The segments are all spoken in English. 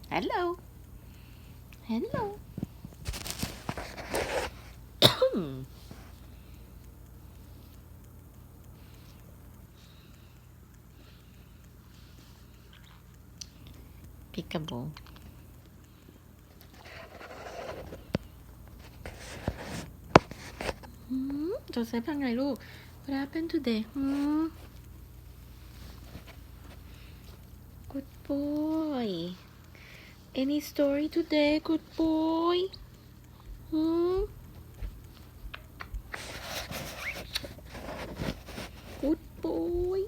Hello. Hello. Peekaboo. Joseph ยังไงลูก What happened today? Good boy. Any story today? Good boy. Good boy.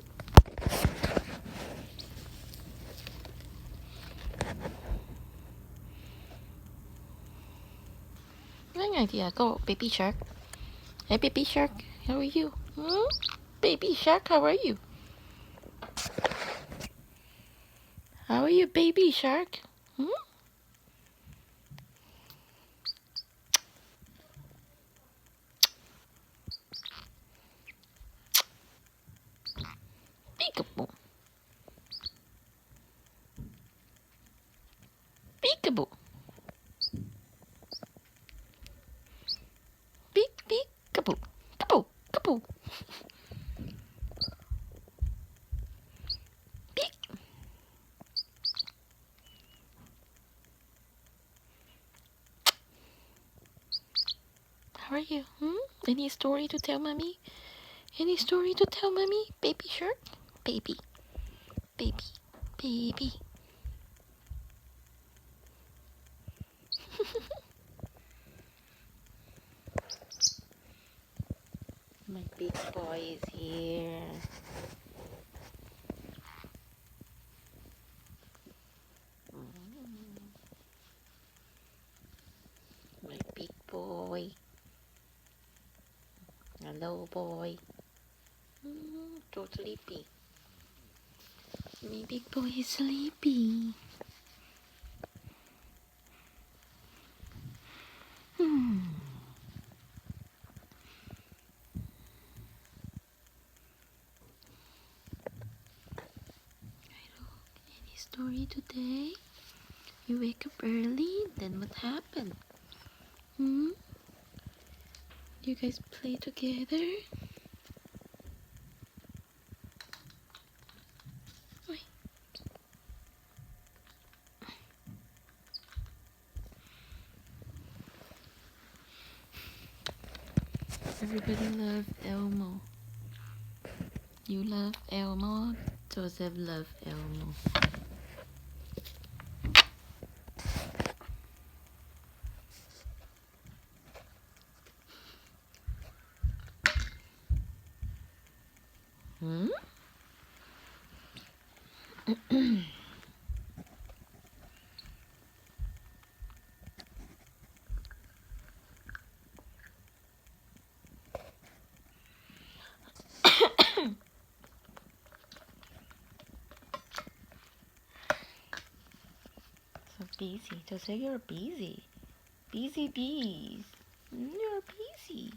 Ngay ngày thì go baby shark. Hey baby shark, how are you? Baby shark, how are you? How are you, baby shark? Peekaboo. Peekaboo. Peekaboo. Kaboo. Kaboo. Peek. How are you? Any story to tell mommy? Any story to tell mommy? Baby shark? Baby. Baby. Baby. My big boy is here. My big boy. Hello, boy. So sleepy. My big boy is sleepy. Any story today? You wake up early, then what happened? You guys play together? Everybody loves Elmo. You love Elmo. Joseph loves Elmo. So busy. Joseph, you're busy. Busy bees. You're busy.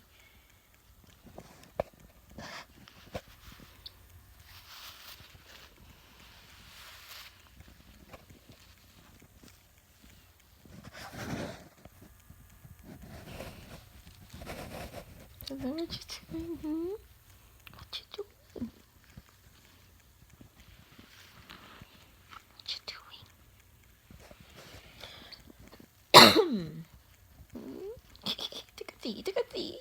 Joseph, what you doing? What you doing? What you doing? Take a seat. Take a seat.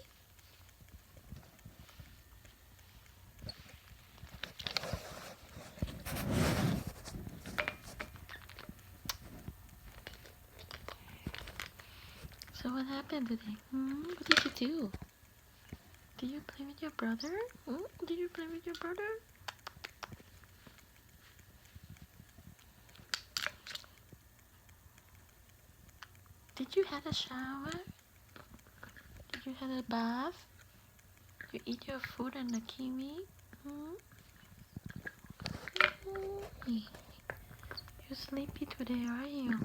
So what happened today? What did you do? Did you play with your brother? Did you play with your brother? Did you have a shower? Did you have a bath? You eat your food and the kiwi? You're sleepy today, are you?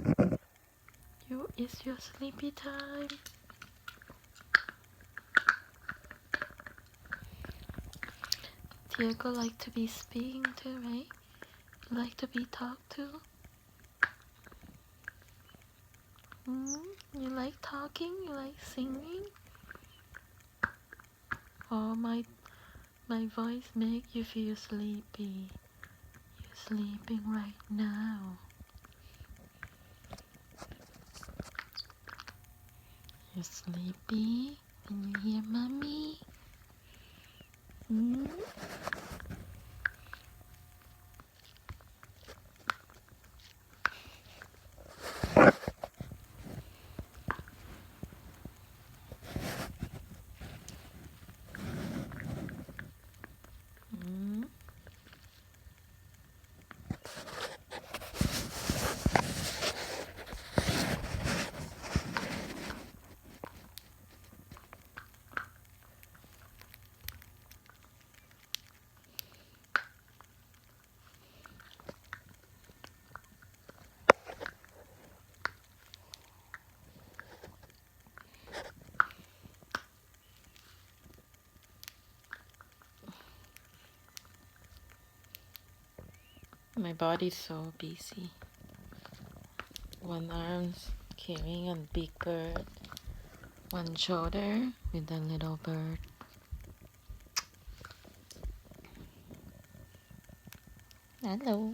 It's your sleepy time. Diego like to be speaking to, right? You like to be talked to? You like talking? You like singing? Oh, my voice make you feel sleepy. You're sleeping right now. You're sleepy when you hear mommy? My body's so busy. One arm's carrying a big bird, one shoulder with a little bird. Hello.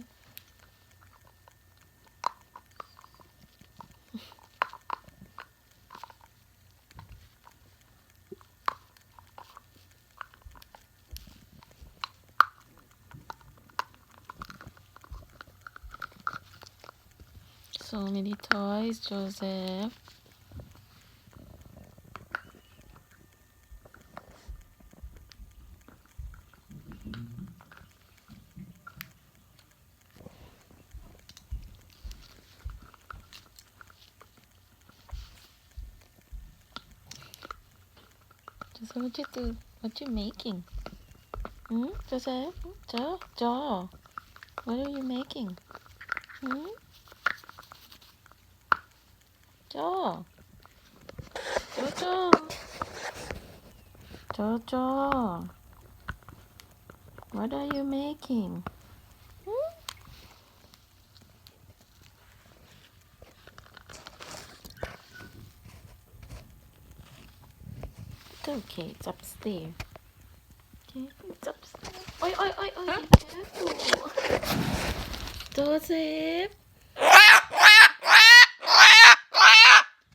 So many toys, Joseph. Joseph, what you do? What you making? Joseph? Joe? What are you making? Joe? Jojo? Jojo? What are you making? It's okay, it's upstairs. Okay, it's upstairs. Oi, oi, oi, oi, be careful. Joseph?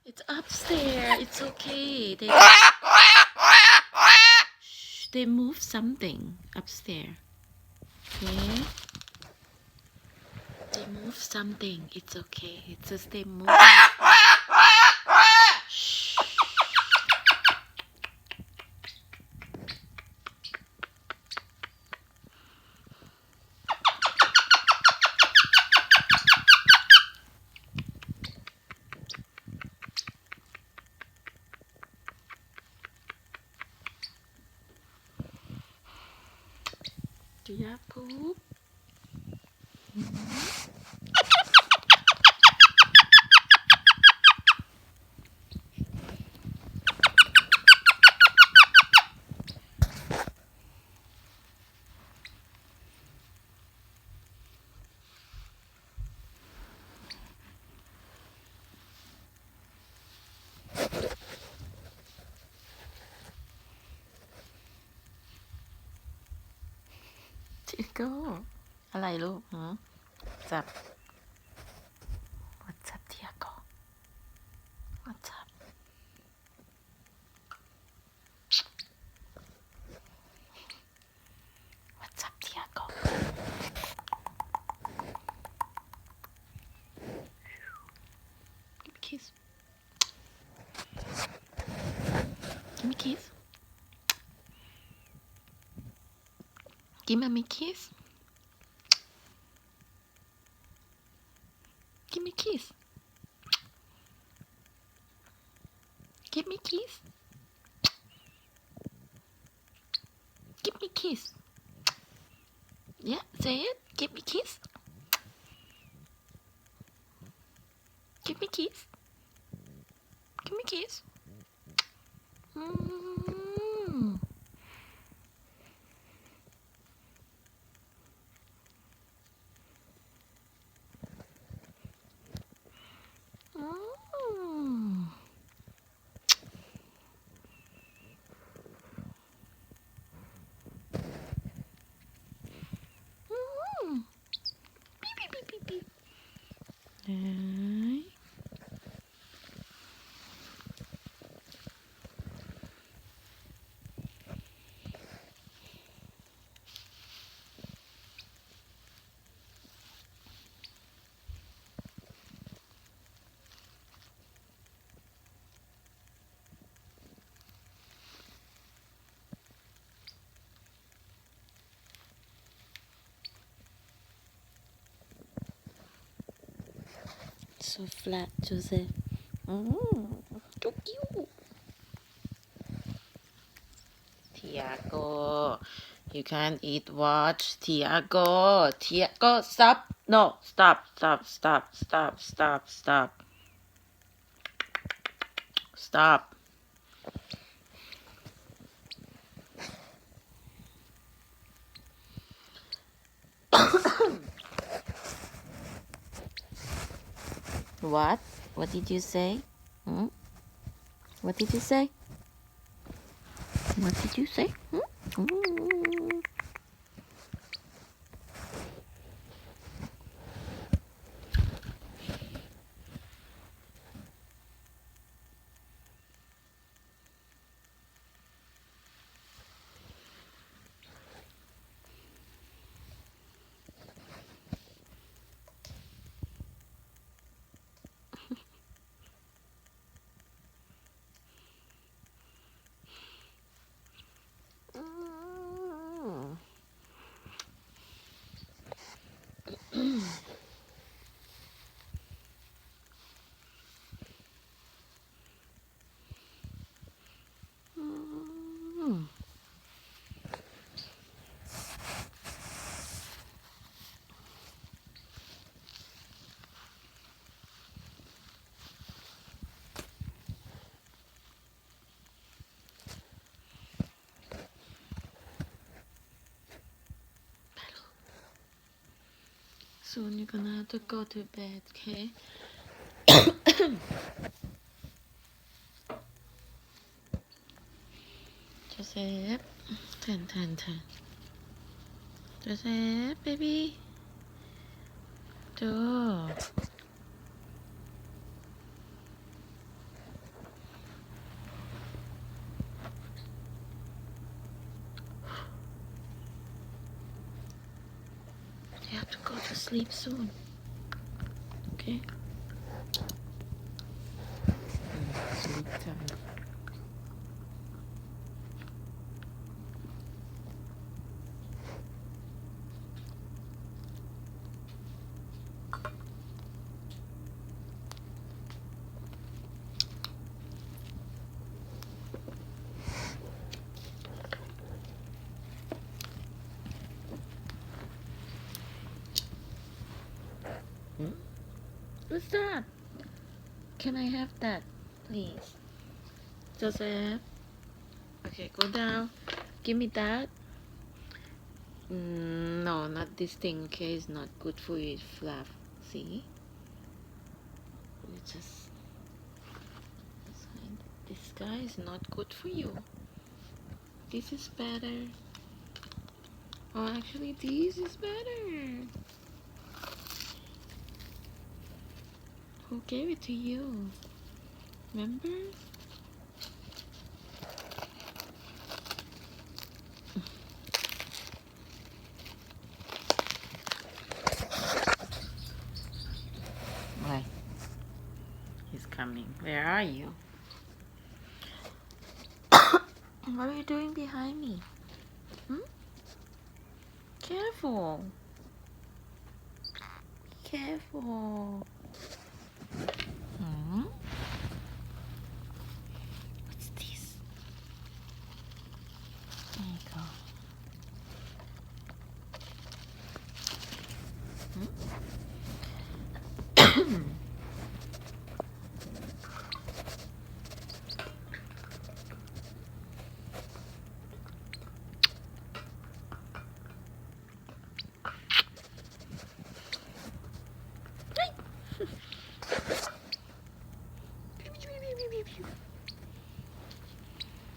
It's upstairs. It's okay. Shh, they moved something upstairs. Okay? They moved something. It's okay. It's just they moved. Shh. Do you have poop? Tico อะไรลูกจับ What's up Tiago What's up What's up Tiago Give me a kiss Give me a kiss Give mommy a kiss Give me a kiss Give me a kiss Give me a kiss Yeah, say it Give me a kiss Give me a kiss Give me a kiss Okay. So flat, Joseph. So cute. Tiago, you can't eat watch. Tiago, Tiago, stop. No, stop, stop, stop, stop, stop, stop. Stop. What? What did you say? What did you say? What did you say? Soon you're gonna have to go to bed, okay? Joseph, turn. Joseph, baby. Joe. You have to go to sleep soon, okay? Sleep time. What's that? Can I have that, please? Joseph. Okay, go down. Give me that. No, not this thing, okay? It's not good for you. It's fluff. See? You just decide this guy is not good for you. This is better. Oh, actually, this is better. Who gave it to you? Remember? Why? He's coming. Where are you? What are you doing behind me? Careful. Careful. What's this? There you go.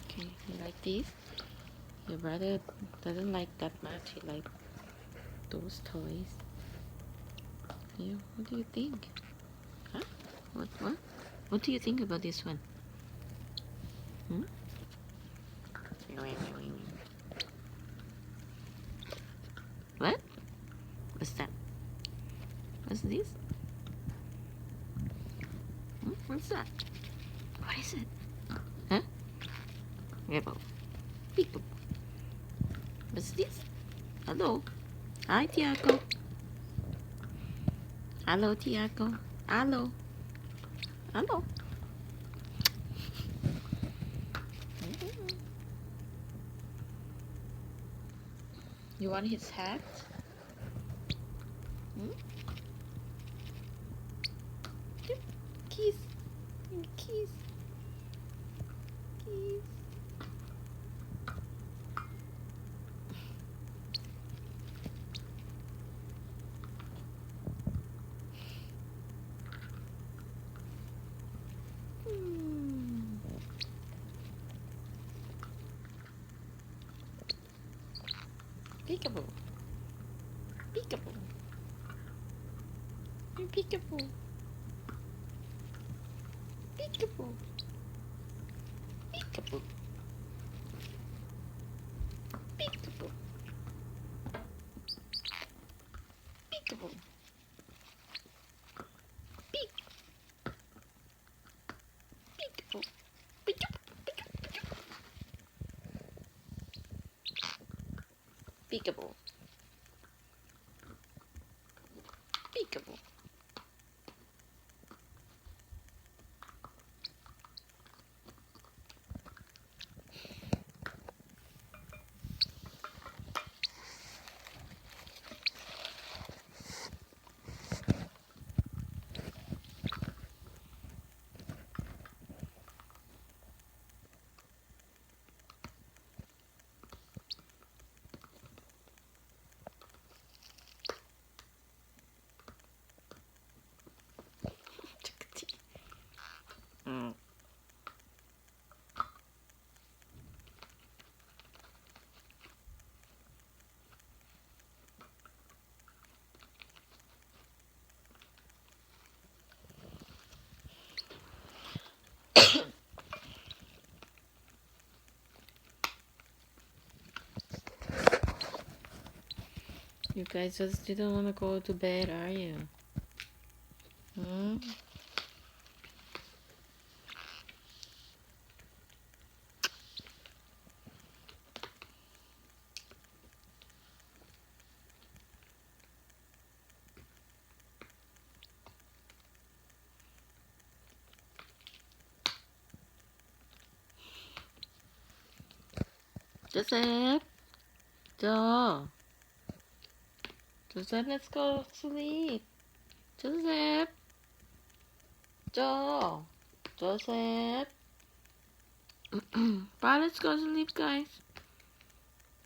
Okay, you like these? Your brother doesn't like that much. He likes those toys. You, what do you think? What? What do you think about this one? Hmm? What? What's that? What's this? Hmm? What's that? What is it? Huh? Peekaboo. Peekaboo. What's this? Hello. Hi, Tiago. Hello, Tiago. Hello. Hello. You want his hat? Hmm? Kiss. Kiss. Kiss. Peekaboo. Peekaboo. Peekaboo. Peekaboo. Peekaboo. Peekaboo. Peekaboo. Peek. Peekaboo. Peekaboo. Peekaboo. Mm. You guys just didn't want to go to bed, are you? Hmm? Joseph? Joe? Joseph, let's go sleep. Joseph? Joe? Joseph? Bye, let's go sleep, guys.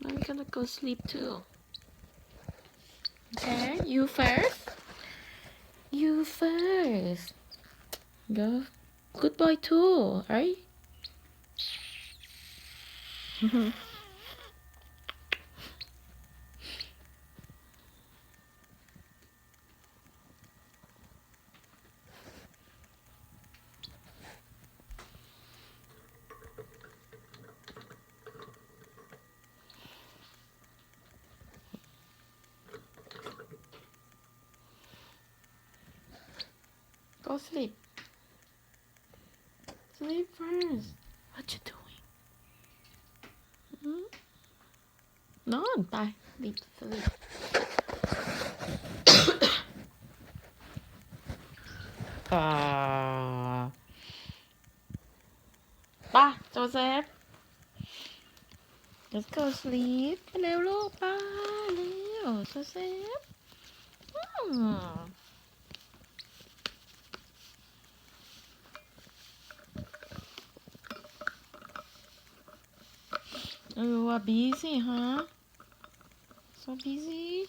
I'm gonna go sleep too. Okay, you first. You first. Go. Good boy too, alright? Go sleep. Sleep first. What you doing? Hmm? No, bye. Sleep, sleep. Bye, Joseph. Let's go sleep. เร็วลูกไปเร็ว Joseph. You are busy, huh? So busy.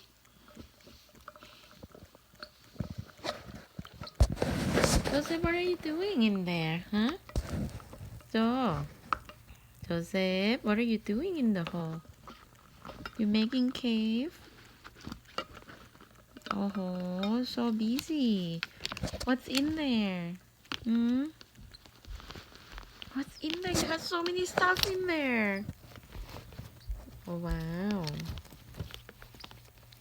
Joseph, what are you doing in there, huh? Joseph, what are you doing in the hole? You making cave? Oh, so busy. What's in there? Hmm? What's in there? You have so many stuff in there. Oh, wow.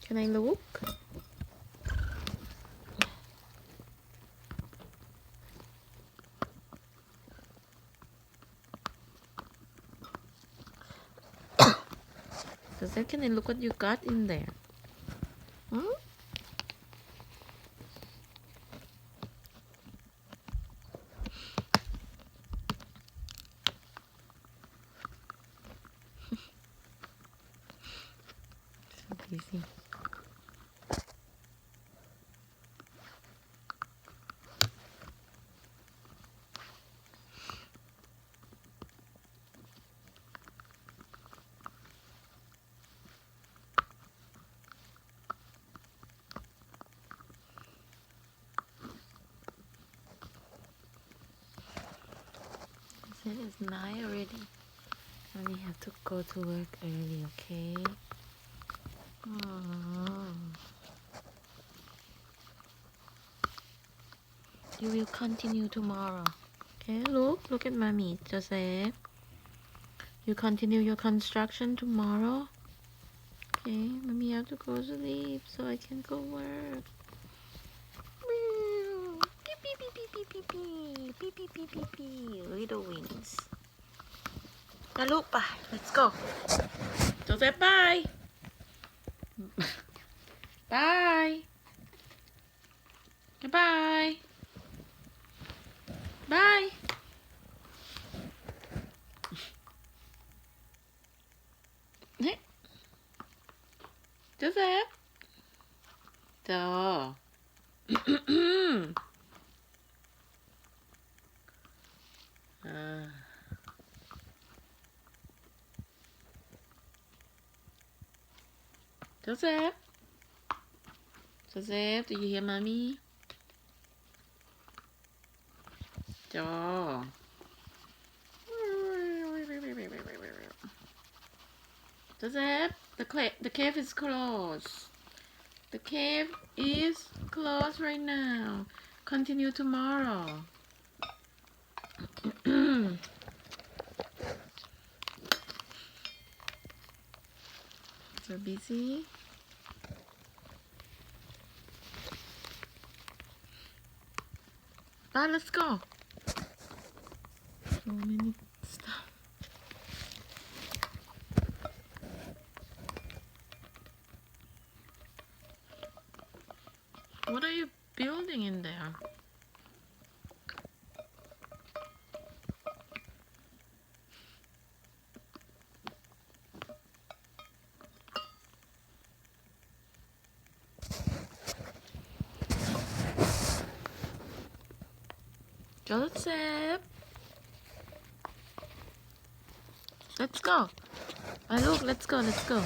Can I look? Joseph, can I look what you got in there? Hmm? So busy. It's 9 already. Mommy have to go to work early, okay? Oh. You will continue tomorrow. Okay, look at mommy, Joseph. You continue your construction tomorrow. Okay, mommy have to go sleep so I can go work. Beep, beep, beep, beep, beep, beep, beep, beep, beep, beep, beep, beep. Little wings. Now look, bye. Let's go. Joseph, bye. Bye. Goodbye. Bye. Hey. Joseph. Duh. Joseph. Joseph, do you hear mommy? Joe. Joseph, the cave is closed. The cave is closed right now. Continue tomorrow. So busy. Bye, let's go. So many stuff. What are you building in there? Joseph, let's go. Look, let's go. Let's go.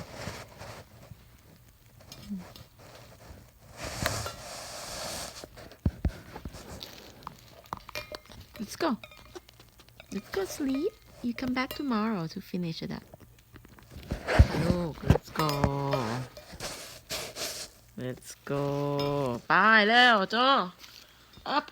Let's go sleep. You come back tomorrow to finish it up. Look, let's go. Let's go. Bye, Leo, Joe. Up.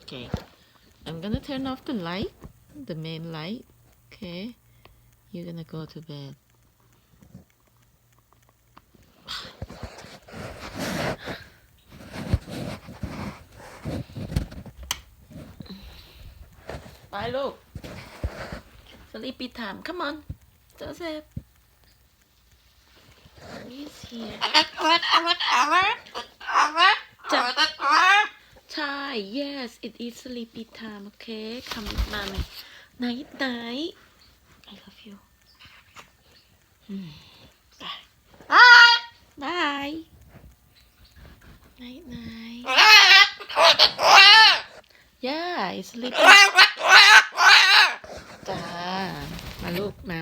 Okay, I'm gonna turn off the light, the main light. Okay, you're gonna go to bed. Bye, look. Sleepy time. Come on, Joseph. He's here. Chai, yes, it is sleepy time. Okay, come with mommy. Night. I love you. Bye. Bye. Night. Yeah, it's sleepy. จ้ามาลูกมา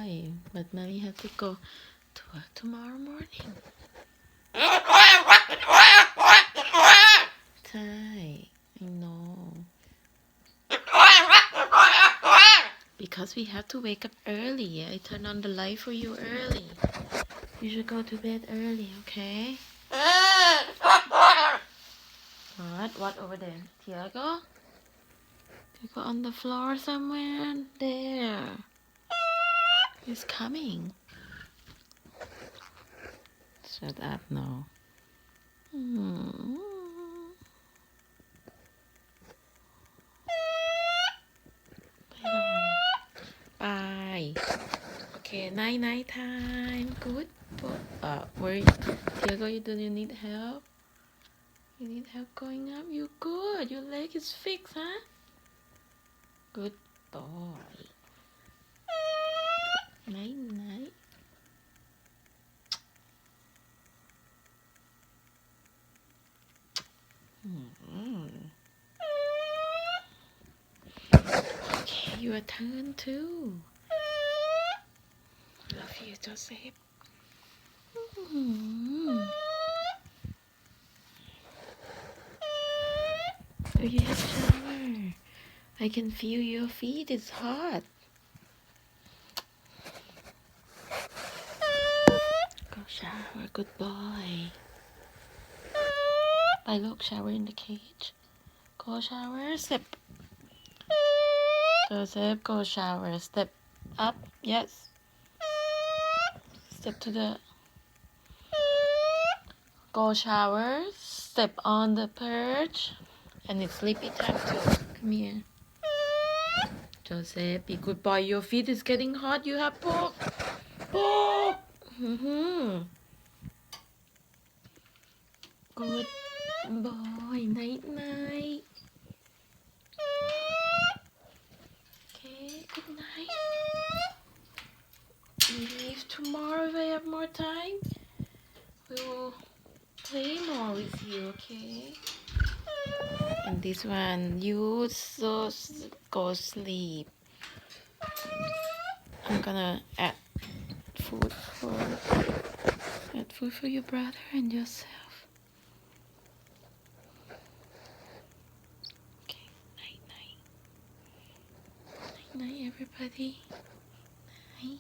boy. But mommy has to go to work tomorrow morning. Ty, I know. Because we have to wake up early. I turn on the light for you early. You should go to bed early, okay? What over there? Tiago? Tiago on the floor somewhere? There. He's coming. Shut up now. Bye. Okay, night time. Good. Where? Tiago, do you need help? You need help going up? You good. Your leg is fixed, huh? Good boy. Night. Okay, your turn too. Love you, Joseph. Oh, you have shower. I can feel your feet. It's hot. Go shower. Good boy. Bye, look. Shower in the cage. Go shower. Step. Joseph, go shower. Step up. Yes. Step to the... Go shower. Step on the perch. And it's sleepy time too. Come here. Joseph, be good boy. Your feet is getting hot. You have poop. Poop. Good boy. Night. Okay, good night. We leave tomorrow if I have more time. We will play more with you, okay? And this one, you so go sleep. I'm gonna add food for your brother and yourself. Okay, night, everybody. Night.